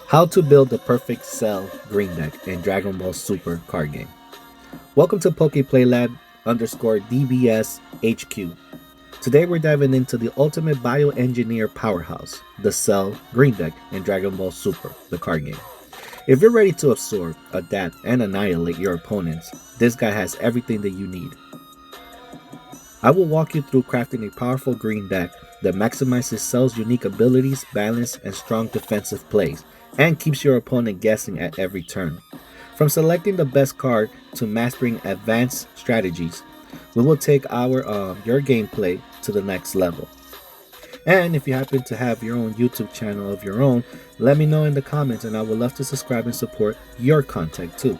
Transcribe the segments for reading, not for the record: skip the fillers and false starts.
How to build the perfect Cell green deck in Dragon Ball Super card game. Welcome to PokePlayLab underscore DBS HQ. Today we're diving into the ultimate bioengineer powerhouse, the Cell green deck in Dragon Ball Super, the card game. If you're ready to absorb, adapt, and annihilate your opponents, this guy has everything that you need. I will walk you through crafting a powerful green deck that maximizes Cell's unique abilities, balance, and strong defensive plays, and keeps your opponent guessing at every turn. From selecting the best card to mastering advanced strategies, we will take your gameplay to the next level. And if you happen to have your own YouTube channel of your own, let me know in the comments and I would love to subscribe and support your content too.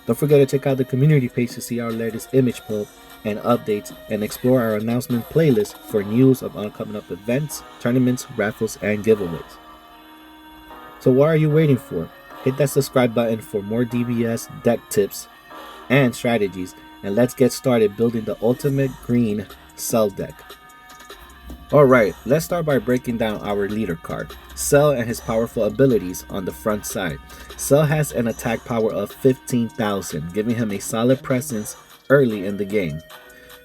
Don't forget to check out the community page to see our latest image poll and updates and explore our announcement playlist for news of upcoming events, tournaments, raffles, and giveaways. So what are you waiting for? Hit that subscribe button for more DBS deck tips and strategies, and let's get started building the ultimate green Cell deck. Alright, let's start by breaking down our leader card, Cell and his powerful abilities on the front side. Cell has an attack power of 15,000, giving him a solid presence early in the game.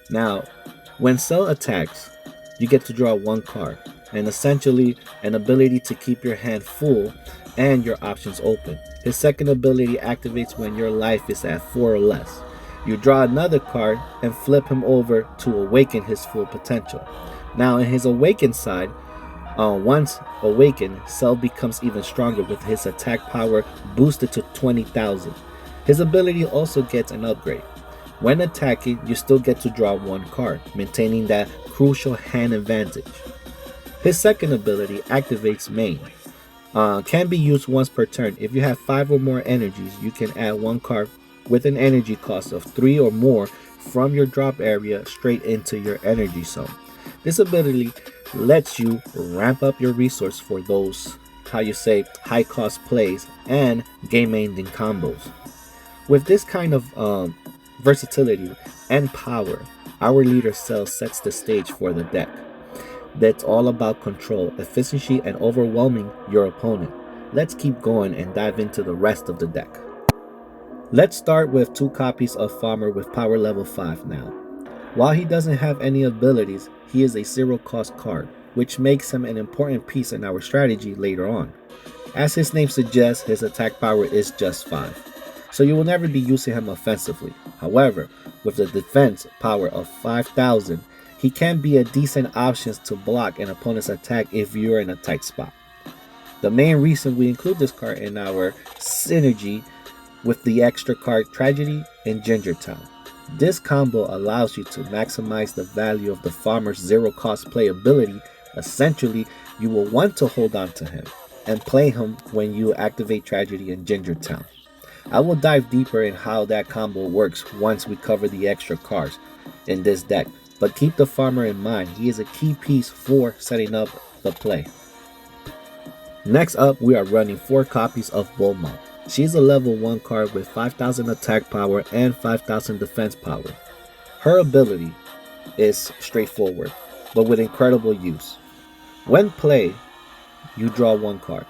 Now, when Cell attacks, you get to draw one card, and essentially an ability to keep your hand full and your options open. His second ability activates when your life is at 4 or less. You draw another card and flip him over to awaken his full potential. Now in his awakened side, once awakened, Cell becomes even stronger with his attack power boosted to 20,000. His ability also gets an upgrade. When attacking, you still get to draw one card, maintaining that crucial hand advantage. His second ability activates main. Can be used once per turn. If you have 5 or more energies, you can add one card with an energy cost of 3 or more from your drop area straight into your energy zone. This ability lets you ramp up your resource for those, high cost plays and game-ending combos. With this kind of versatility and power, our leader Cell sets the stage for the deck. That's all about control, efficiency, and overwhelming your opponent. Let's keep going and dive into the rest of the deck. Let's start with 2 copies of Farmer with power level 5 now. While he doesn't have any abilities, he is a 0 cost card, which makes him an important piece in our strategy later on. As his name suggests, his attack power is just 5, so you will never be using him offensively. However, with the defense power of 5,000, he can be a decent option to block an opponent's attack if you're in a tight spot. The main reason we include this card in our synergy with the extra card Tragedy and Ginger Town. This combo allows you to maximize the value of the farmer's 0 cost play ability. Essentially, you will want to hold on to him and play him when you activate Tragedy and Ginger Town. I will dive deeper in how that combo works once we cover the extra cards in this deck, but keep the farmer in mind. He is a key piece for setting up the play. Next up, we are running 4 copies of Bulma. She's a level 1 card with 5,000 attack power and 5,000 defense power. Her ability is straightforward, but with incredible use. When played, you draw 1 card.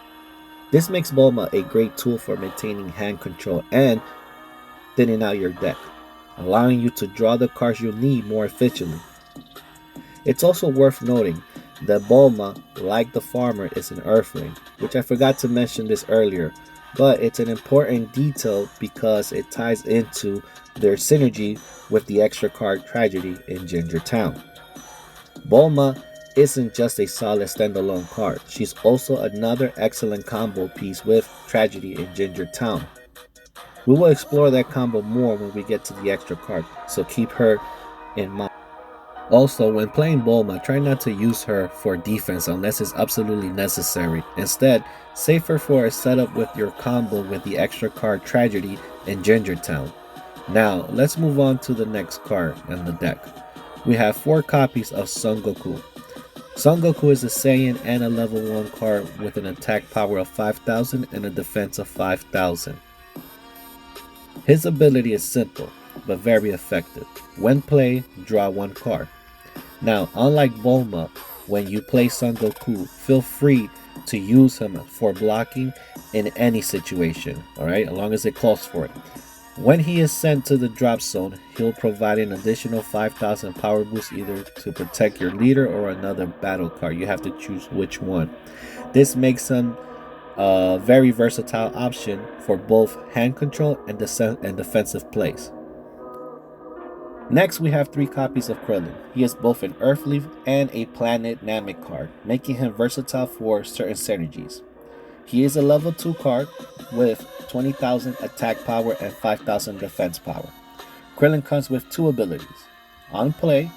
This makes Bulma a great tool for maintaining hand control and thinning out your deck, allowing you to draw the cards you need more efficiently. It's also worth noting that Bulma, like the farmer, is an Earthling, which I forgot to mention this earlier, but it's an important detail because it ties into their synergy with the extra card Tragedy in Ginger Town. Bulma isn't just a solid standalone card, she's also another excellent combo piece with Tragedy in Ginger Town. We will explore that combo more when we get to the extra card, so keep her in mind. Also, when playing Bulma, try not to use her for defense unless it's absolutely necessary. Instead, save her for a setup with your combo with the extra card Tragedy in Ginger Town. Now, let's move on to the next card in the deck. We have 4 copies of Son Goku. Son Goku is a Saiyan and a level 1 card with an attack power of 5,000 and a defense of 5,000. His ability is simple, but very effective. When played, draw 1 card. Now, unlike Bulma, when you play Son Goku, feel free to use him for blocking in any situation, alright, as long as it calls for it. When he is sent to the drop zone, he'll provide an additional 5,000 power boost either to protect your leader or another battle card. You have to choose which one. This makes him a very versatile option for both hand control and defensive plays. Next, we have 3 copies of Krillin. He is both an Earthly and a Planet Namek card, making him versatile for certain synergies. He is a level 2 card with 20,000 attack power and 5,000 defense power. Krillin comes with 2 abilities. On play,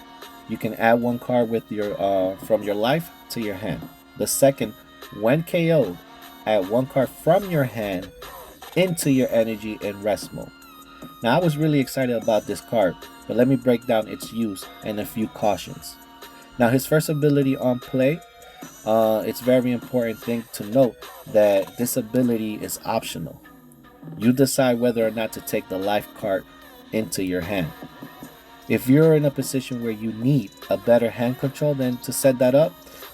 you can add 1 card with your from your life to your hand. The second, when KO'd, add 1 card from your hand into your energy in rest mode. Now, I was really excited about this card, but let me break down its use and a few cautions. Now, his first ability on play, it's very important thing to note that this ability is optional. You decide whether or not to take the life card into your hand. If you're in a position where you need a better hand control than to set that up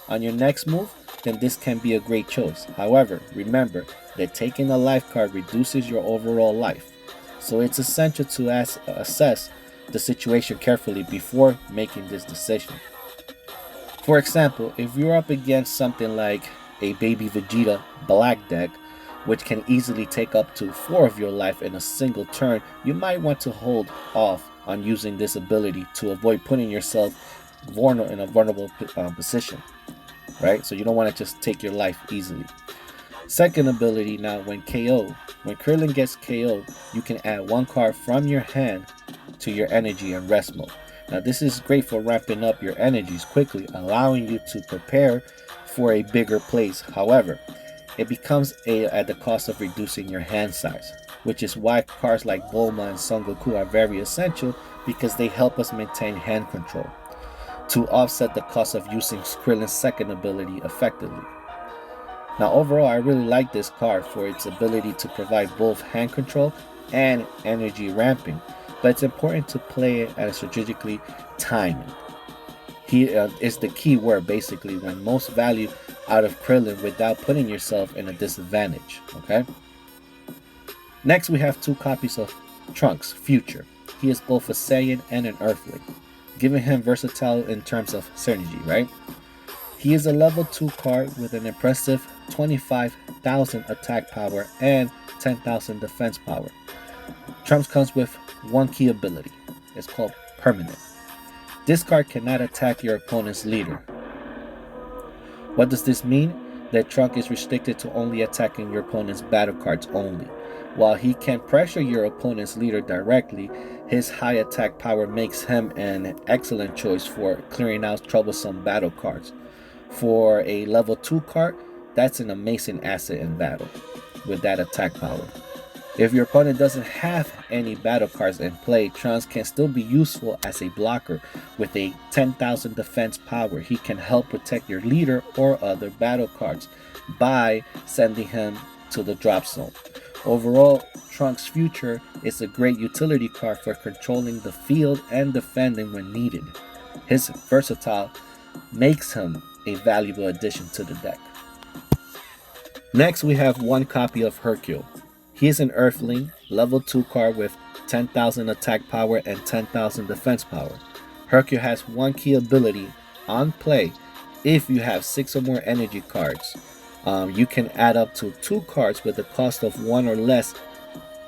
on your next move, then this can be a great choice. However, remember that taking a life card reduces your overall life. So it's essential to assess the situation carefully before making this decision. For example, if you're up against something like a Baby Vegeta Black deck, which can easily take up to 4 of your life in a single turn, you might want to hold off on using this ability to avoid putting yourself in a vulnerable position, right? So you don't want to just take your life easily. Second ability, now when Krillin gets KO'd, you can add 1 card from your hand to your energy in rest mode. Now this is great for ramping up your energies quickly, allowing you to prepare for a bigger plays. However, it becomes at the cost of reducing your hand size, which is why cards like Bulma and Son Goku are very essential, because they help us maintain hand control to offset the cost of using Krillin's second ability effectively. Now overall, I really like this card for its ability to provide both hand control and energy ramping, but it's important to play it at a strategically timing. He is the key word basically when most value out of Krillin without putting yourself in a disadvantage, okay? Next, we have 2 copies of Trunks Future. He is both a Saiyan and an Earthling, giving him versatile in terms of synergy, right? He is a level 2 card with an impressive 25,000 attack power and 10,000 defense power. Trunks comes with 1 key ability. It's called Permanent. This card cannot attack your opponent's leader. What does this mean? That Trunks is restricted to only attacking your opponent's battle cards only. While he can pressure your opponent's leader directly, his high attack power makes him an excellent choice for clearing out troublesome battle cards. For a level 2 card, that's an amazing asset in battle with that attack power. If your opponent doesn't have any battle cards in play, Trunks can still be useful as a blocker. With a 10,000 defense power, he can help protect your leader or other battle cards by sending him to the drop zone. Overall, Trunks Future is a great utility card for controlling the field and defending when needed. His versatile makes him a valuable addition to the deck. Next, we have 1 copy of Hercule. He is an Earthling, level 2 card with 10,000 attack power and 10,000 defense power. Hercule has 1 key ability on play. If you have 6 or more energy cards, you can add up to 2 cards with the cost of 1 or less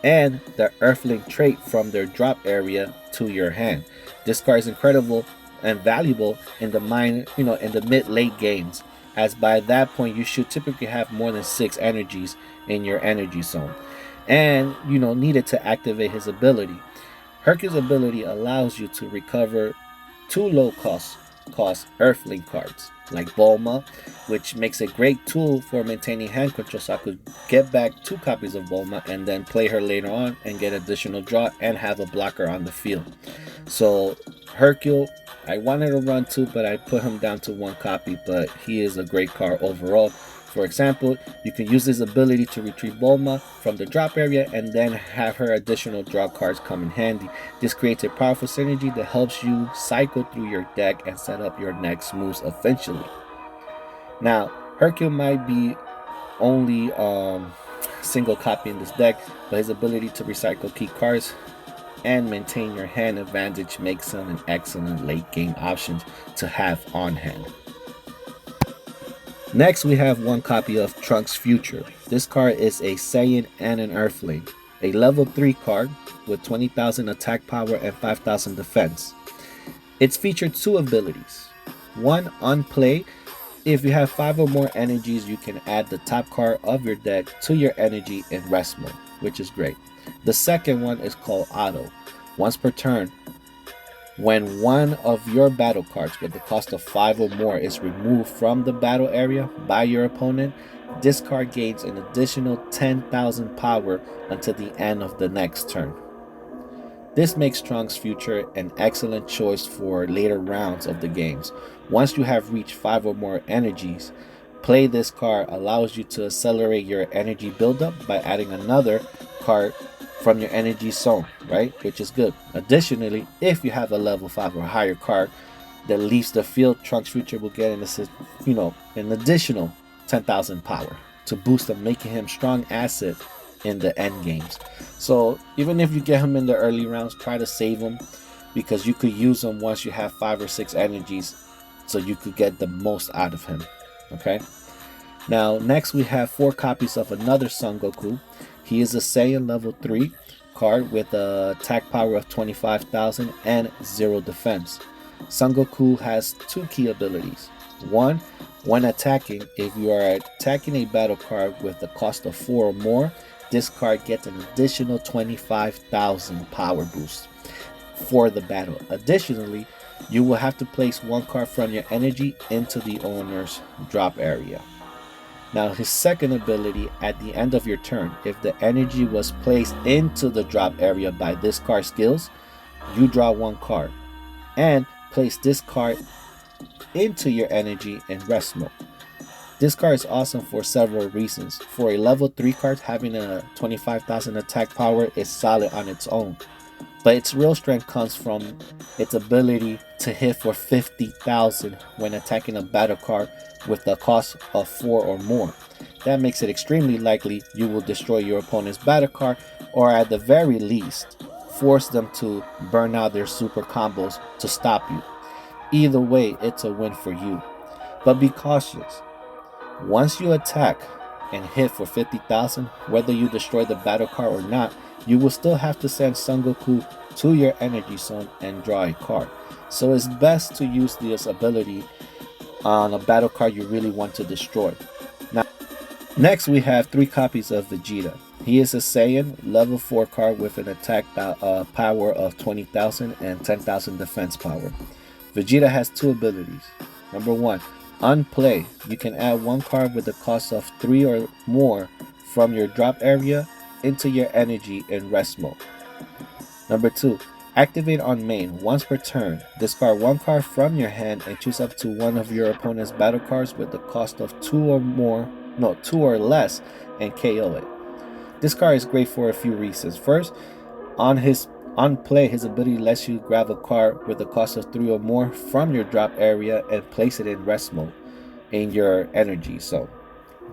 and the Earthling trait from their drop area to your hand. This card is incredible and valuable in the mid-late games, as by that point you should typically have more than 6 energies in your energy zone, and needed to activate his ability. Hercule's ability allows you to recover 2 low cost Earthling cards like Bulma, which makes a great tool for maintaining hand control, so I could get back 2 copies of Bulma and then play her later on and get additional draw and have a blocker on the field. So Hercule, I wanted to run 2, but I put him down to 1 copy, but he is a great card overall. For example, you can use his ability to retrieve Bulma from the drop area and then have her additional draw cards come in handy. This creates a powerful synergy that helps you cycle through your deck and set up your next moves eventually. Now, Hercule might be only single copy in this deck, but his ability to recycle key cards and maintain your hand advantage makes him an excellent late game option to have on hand. Next, we have one copy of Trunks Future. This card is a Saiyan and an Earthling, a level 3 card with 20,000 attack power and 5,000 defense. It's featured two abilities. One, on play, if you have 5 or more energies, you can add the top card of your deck to your energy in rest mode, which is great. The second one is called Auto. Once per turn, when one of your battle cards with the cost of 5 or more is removed from the battle area by your opponent, this card gains an additional 10,000 power until the end of the next turn. This makes Trunks Future an excellent choice for later rounds of the games. Once you have reached 5 or more energies, play this card allows you to accelerate your energy buildup by adding another card from your energy zone, right? Which is good. Additionally, if you have a level 5 or higher card that leaves the field, Trunks Future will get an additional 10,000 power to boost him, making him strong asset in the end games. So even if you get him in the early rounds, try to save him, because you could use him once you have 5 or 6 energies, so you could get the most out of him. Okay. Now next we have 4 copies of another Son Goku. He is a Saiyan level 3 card with a attack power of 25,000 and 0 defense. Son Goku has 2 key abilities. One, when attacking, if you are attacking a battle card with the cost of 4 or more, this card gets an additional 25,000 power boost for the battle. Additionally, you will have to place 1 card from your energy into the owner's drop area. Now his second ability, at the end of your turn, if the energy was placed into the drop area by this card's skills, you draw 1 card and place this card into your energy in rest mode. This card is awesome for several reasons. For a level 3 card, having a 25,000 attack power is solid on its own, but its real strength comes from its ability to hit for 50,000 when attacking a battle card with the cost of 4 or more. That makes it extremely likely you will destroy your opponent's battle card, or at the very least, force them to burn out their super combos to stop you. Either way, it's a win for you. But be cautious. Once you attack and hit for 50,000, whether you destroy the battle card or not, you will still have to send Son Goku to your energy zone and draw a card. So it's best to use this ability on a battle card you really want to destroy. Now, next we have 3 copies of Vegeta. He is a Saiyan level 4 card with an attack power of 20,000 and 10,000 defense power. Vegeta has 2 abilities. Number 1, on play, you can add 1 card with the cost of 3 or more from your drop area into your energy in rest mode. Number 2, activate on main. Once per turn, discard 1 card from your hand and choose up to 1 of your opponent's battle cards with the cost of 2 or less, and KO it. This card is great for a few reasons. First, on play, his ability lets you grab a card with the cost of 3 or more from your drop area and place it in rest mode in your energy zone.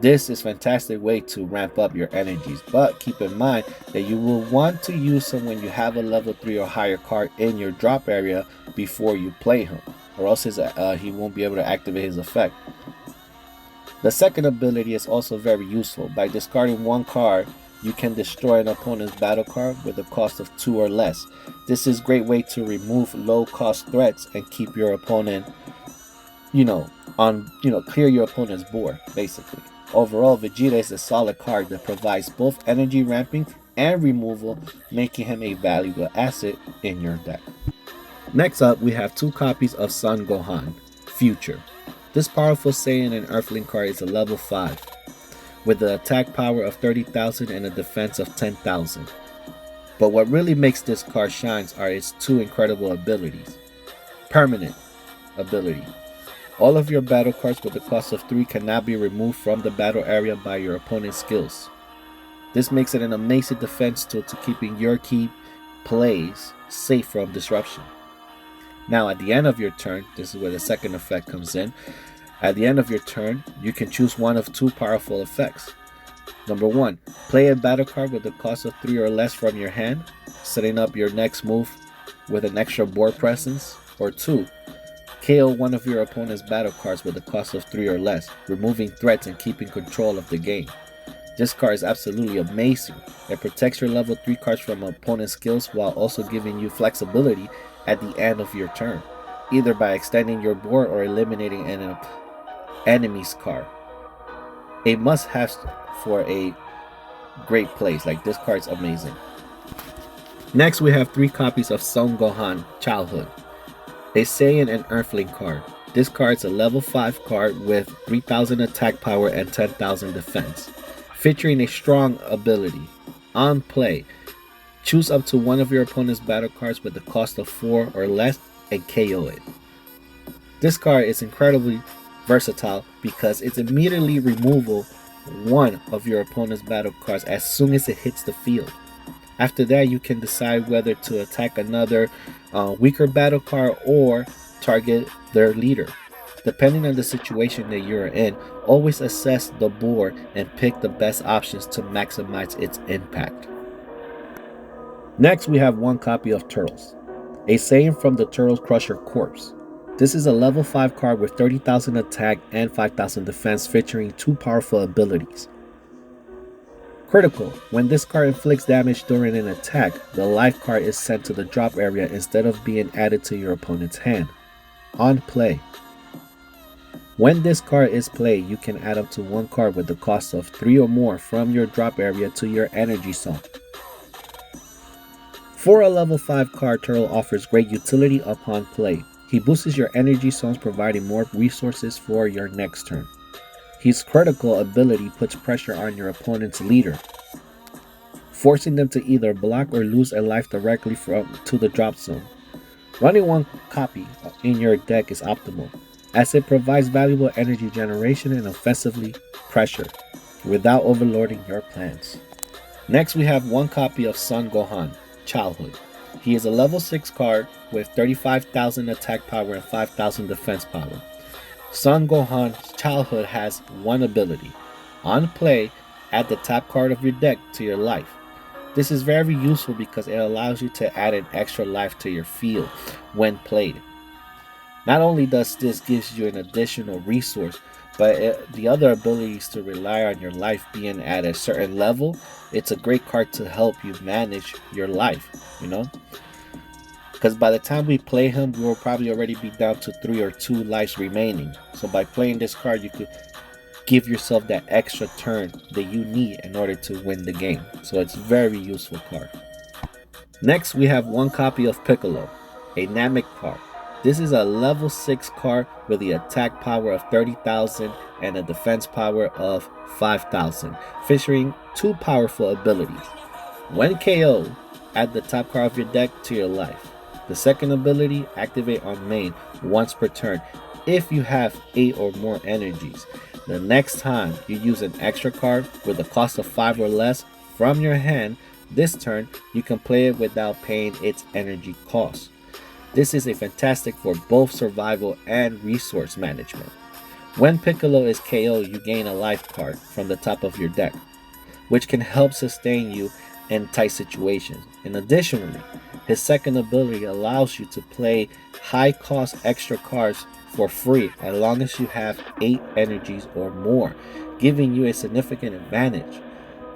This is a fantastic way to ramp up your energies, but keep in mind that you will want to use him when you have a level 3 or higher card in your drop area before you play him, or else he won't be able to activate his effect. The second ability is also very useful. By discarding 1 card, you can destroy an opponent's battle card with a cost of 2 or less. This is a great way to remove low cost threats and keep your opponent, clear your opponent's board, basically. Overall, Vegeta is a solid card that provides both energy ramping and removal, making him a valuable asset in your deck. Next up, we have 2 copies of Son Gohan Future. This powerful Saiyan and Earthling card is a level 5. With an attack power of 30,000 and a defense of 10,000. But what really makes this card shine are its 2 incredible abilities. Permanent ability. All of your battle cards with the cost of 3 cannot be removed from the battle area by your opponent's skills. This makes it an amazing defense tool to keeping your key plays safe from disruption. Now at the end of your turn, this is where the second effect comes in. At the end of your turn, you can choose one of two powerful effects. Number 1, play a battle card with the cost of 3 or less from your hand, setting up your next move with an extra board presence. Or 2, KO one of your opponent's battle cards with a cost of 3 or less, removing threats and keeping control of the game. This card is absolutely amazing. It protects your level 3 cards from opponent's skills while also giving you flexibility at the end of your turn, either by extending your board or eliminating an enemy's card. A must-have for a great plays. Like, this card's amazing. Next, we have 3 copies of Son Gohan Childhood, a Saiyan and Earthling card. This card's a level 5 card with 3000 attack power and 10,000 defense, featuring a strong ability. On play, choose up to one of your opponent's battle cards with the cost of 4 or less and KO it. This card is incredibly versatile because it's immediately removal one of your opponent's battle cards as soon as it hits the field. After that, you can decide whether to attack another weaker battle card or target their leader. Depending on the situation that you're in, always assess the board and pick the best options to maximize its impact. Next, we have 1 copy of Turtles, a Saiyan from the Turtles Crusher Corps. This is a level 5 card with 30,000 attack and 5,000 defense, featuring 2 powerful abilities. Critical: when this card inflicts damage during an attack, the life card is sent to the drop area instead of being added to your opponent's hand. On play, when this card is played, you can add up to 1 card with the cost of 3 or more from your drop area to your energy zone. For a level 5 card, Turtle offers great utility upon play. He boosts your energy zones, providing more resources for your next turn. His critical ability puts pressure on your opponent's leader, forcing them to either block or lose a life directly to the drop zone. Running 1 copy in your deck is optimal, as it provides valuable energy generation and offensively pressure without overloading your plans. Next, we have 1 copy of Son Gohan Childhood. He is a level 6 card with 35,000 attack power and 5,000 defense power. Son Gohan's Childhood has 1 ability. On play, add the top card of your deck to your life. This is very useful because it allows you to add an extra life to your field when played. Not only does this give you an additional resource, but the other abilities to rely on your life being at a certain level, it's a great card to help you manage your life, because by the time we play him, we will probably already be down to 3 or 2 lives remaining. So by playing this card, you could give yourself that extra turn that you need in order to win the game. So it's a very useful card. Next, we have 1 copy of Piccolo, a Namek card. This is a level 6 card with the attack power of 30,000 and a defense power of 5,000, featuring 2 powerful abilities. When KO, add the top card of your deck to your life. The second ability, activate on main once per turn if you have 8 or more energies. The next time you use an extra card with a cost of 5 or less from your hand, this turn you can play it without paying its energy cost. This is a fantastic for both survival and resource management. When Piccolo is KO, you gain a life card from the top of your deck, which can help sustain you in tight situations. And additionally, his second ability allows you to play high cost extra cards for free as long as you have 8 energies or more, giving you a significant advantage.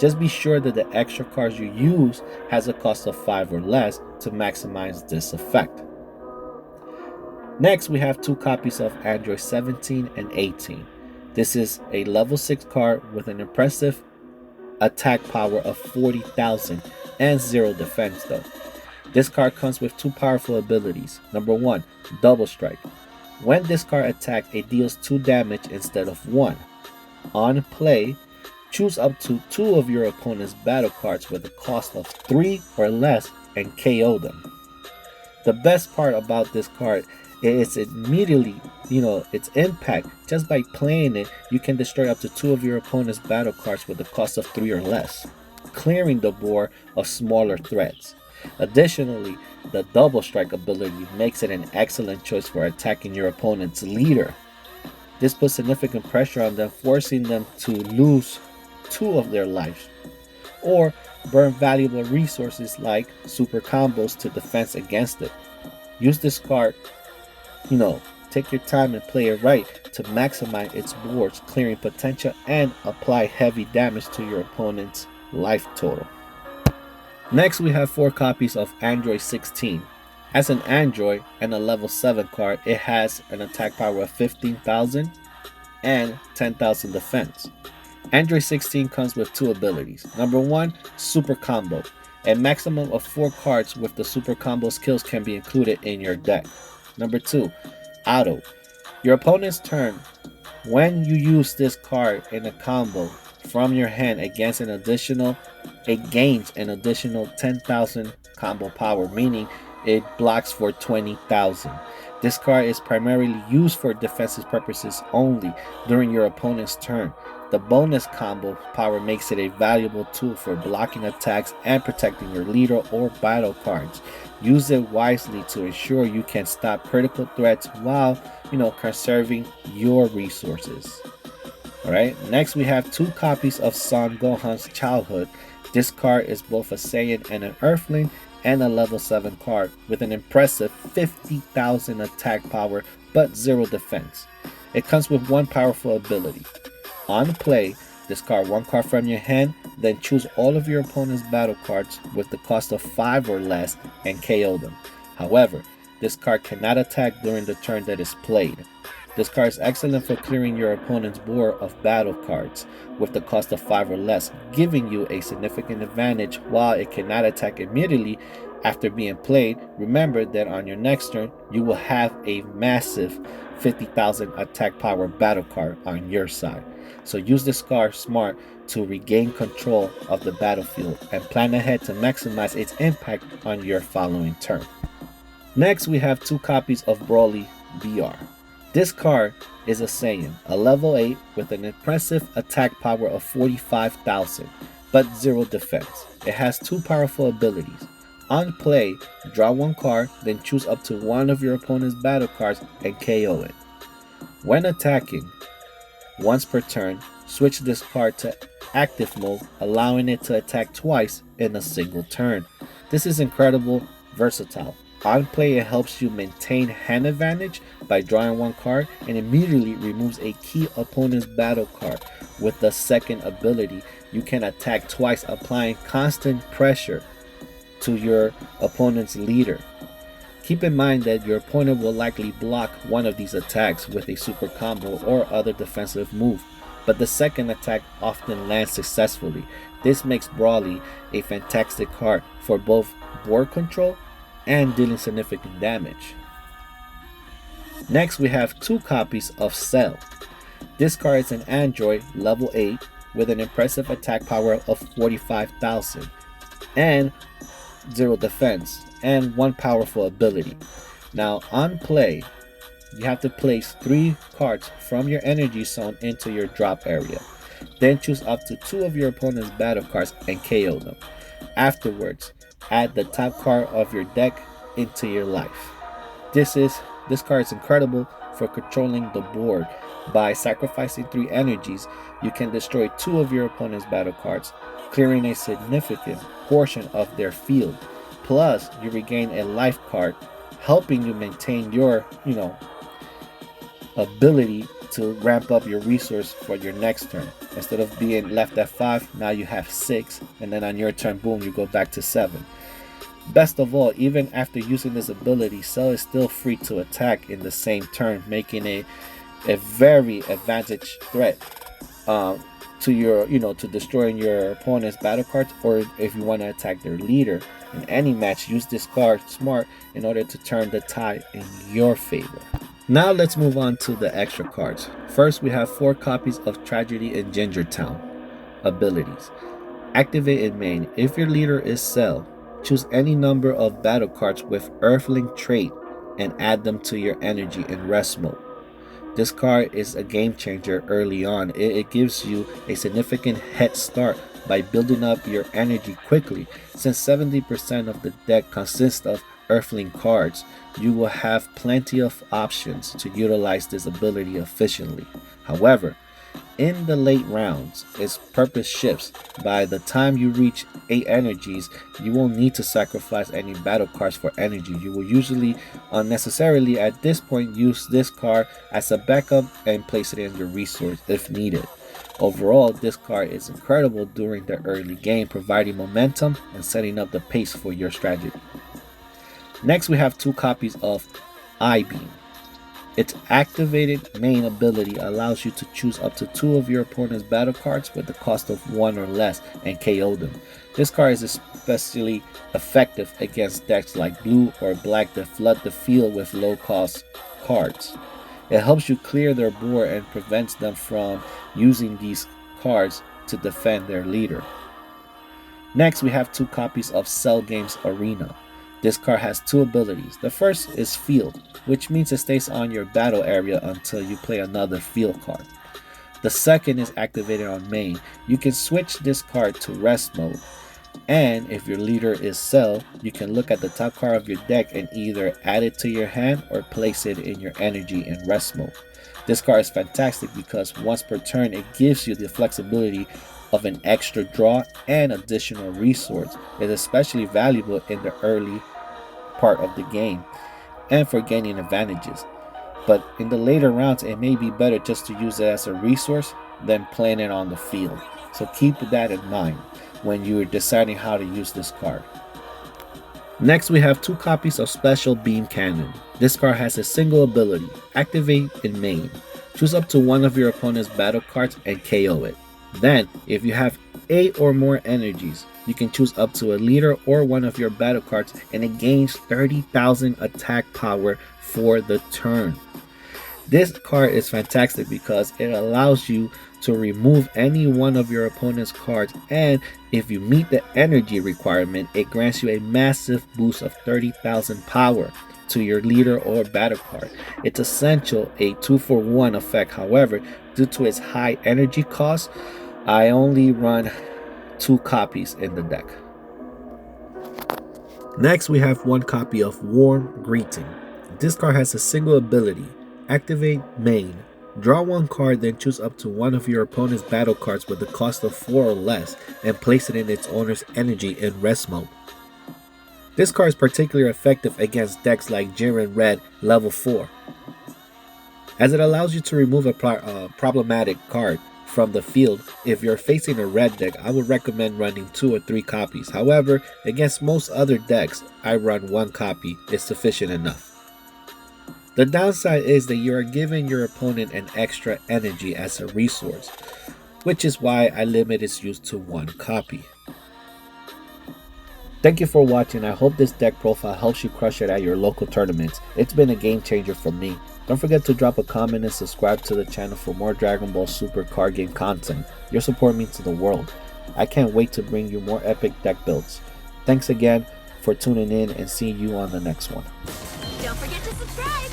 Just be sure that the extra cards you use has a cost of 5 or less to maximize this effect. Next, we have 2 copies of Android 17 and 18. This is a level 6 card with an impressive attack power of 40,000 and 0 defense though. This card comes with 2 powerful abilities. Number 1, Double Strike. When this card attacks, it deals 2 damage instead of 1. On play, choose up to 2 of your opponent's battle cards with a cost of 3 or less and KO them. The best part about this card is immediately, its impact. Just by playing it, you can destroy up to 2 of your opponent's battle cards with a cost of 3 or less, clearing the board of smaller threats. Additionally, the Double Strike ability makes it an excellent choice for attacking your opponent's leader. This puts significant pressure on them, forcing them to lose two of their lives or burn valuable resources like super combos to defense against it. Use this card, you know, take your time and play it right to maximize its board's clearing potential and apply heavy damage to your opponent's life total. Next, we have 4 copies of Android 16. As an Android and a level 7 card, it has an attack power of 15,000 and 10,000 defense. Android 16 comes with 2 abilities. Number 1, Super Combo. A maximum of 4 cards with the Super Combo skills can be included in your deck. Number 2, Auto. Your opponent's turn, when you use this card in a combo from your hand against an additional, it gains an additional 10,000 combo power, meaning it blocks for 20,000. This card is primarily used for defensive purposes only during your opponent's turn. The bonus combo power makes it a valuable tool for blocking attacks and protecting your leader or battle cards. Use it wisely to ensure you can stop critical threats while, conserving your resources. Alright, next we have 2 copies of Son Gohan's Childhood. This card is both a Saiyan and an Earthling and a level 7 card with an impressive 50,000 attack power but 0 defense. It comes with 1 powerful ability. On play, discard 1 card from your hand, then choose all of your opponent's battle cards with the cost of 5 or less and KO them. However, this card cannot attack during the turn that is played. This card is excellent for clearing your opponent's board of battle cards with the cost of 5 or less, giving you a significant advantage. While it cannot attack immediately after being played, remember that on your next turn, you will have a massive 50,000 attack power battle card on your side. So use this card smart to regain control of the battlefield and plan ahead to maximize its impact on your following turn. Next, we have 2 copies of Broly BR. This card is a Saiyan, a level 8 with an impressive attack power of 45,000, but 0 defense. It has 2 powerful abilities. On play, draw 1 card, then choose up to 1 of your opponent's battle cards and KO it. When attacking, once per turn, switch this card to active mode, allowing it to attack twice in a single turn. This is incredibly versatile. On play, it helps you maintain hand advantage by drawing 1 card and immediately removes a key opponent's battle card. With the second ability, you can attack twice, applying constant pressure to your opponent's leader. Keep in mind that your opponent will likely block one of these attacks with a super combo or other defensive move, but the second attack often lands successfully. This makes Broly a fantastic card for both board control and dealing significant damage. Next, we have 2 copies of Cell. This card is an Android level 8 with an impressive attack power of 45,000 and 0 defense and 1 powerful ability. Now on play, you have to place 3 cards from your energy zone into your drop area. Then choose up to 2 of your opponent's battle cards and KO them. Afterwards, add the top card of your deck into your life. This card is incredible for controlling the board. By sacrificing 3 energies, you can destroy 2 of your opponent's battle cards, clearing a significant portion of their field. Plus, you regain a life card, helping you maintain your, ability to ramp up your resource for your next turn. Instead of being left at 5, now you have 6, and then on your turn, boom, you go back to 7. Best of all, even after using this ability, Cell is still free to attack in the same turn, making a very advantage threat to your, to destroying your opponent's battle cards, or if you want to attack their leader. In any match, use this card smart in order to turn the tide in your favor. Now let's move on to the extra cards. First, we have 4 copies of Tragedy in Gingertown. Abilities. Activate in main. If your leader is Cell, choose any number of battle cards with Earthling trait and add them to your energy in rest mode. This card is a game changer early on. It gives you a significant head start by building up your energy quickly, since 70% of the deck consists of Earthling cards, you will have plenty of options to utilize this ability efficiently. However, in the late rounds, its purpose shifts. By the time you reach 8 energies, you won't need to sacrifice any battle cards for energy. You will usually unnecessarily at this point use this card as a backup and place it in your resource if needed. Overall, this card is incredible during the early game, providing momentum and setting up the pace for your strategy. Next, we have 2 copies of I-Beam. Its activated main ability allows you to choose up to 2 of your opponent's battle cards with the cost of 1 or less and KO them. This card is especially effective against decks like blue or black that flood the field with low cost cards. It helps you clear their board and prevents them from using these cards to defend their leader. Next, we have 2 copies of Cell Games Arena. This card has 2 abilities. The first is Field, which means it stays on your battle area until you play another field card. The second is activated on main. You can switch this card to rest mode. And if your leader is Cell, you can look at the top card of your deck and either add it to your hand or place it in your energy in rest mode. This card is fantastic because once per turn it gives you the flexibility of an extra draw and additional resource. It is especially valuable in the early part of the game and for gaining advantages. But in the later rounds it may be better just to use it as a resource than playing it on the field. So keep that in mind when you are deciding how to use this card. Next, we have 2 copies of Special Beam Cannon. This card has a single ability, activate in main. Choose up to 1 of your opponent's battle cards and KO it. Then, if you have 8 or more energies, you can choose up to a leader or 1 of your battle cards and it gains 30,000 attack power for the turn. This card is fantastic because it allows you to remove any one of your opponent's cards, and if you meet the energy requirement, it grants you a massive boost of 30,000 power to your leader or battle card. It's essential a 2-for-1 effect. However, due to its high energy cost, I only run 2 copies in the deck. Next, we have 1 copy of Warm Greeting. This card has a single ability, activate main. Draw 1 card, then choose up to 1 of your opponent's battle cards with the cost of 4 or less and place it in its owner's energy in rest mode. This card is particularly effective against decks like Jiren Red level 4, as it allows you to remove a problematic card from the field. If you're facing a red deck, I would recommend running 2 or 3 copies. However, against most other decks, I run 1 copy is sufficient enough. The downside is that you are giving your opponent an extra energy as a resource, which is why I limit its use to 1 copy. Thank you for watching. I hope this deck profile helps you crush it at your local tournaments. It's been a game changer for me. Don't forget to drop a comment and subscribe to the channel for more Dragon Ball Super card game content. Your support means to the world. I can't wait to bring you more epic deck builds. Thanks again for tuning in and see you on the next one. Don't forget to subscribe!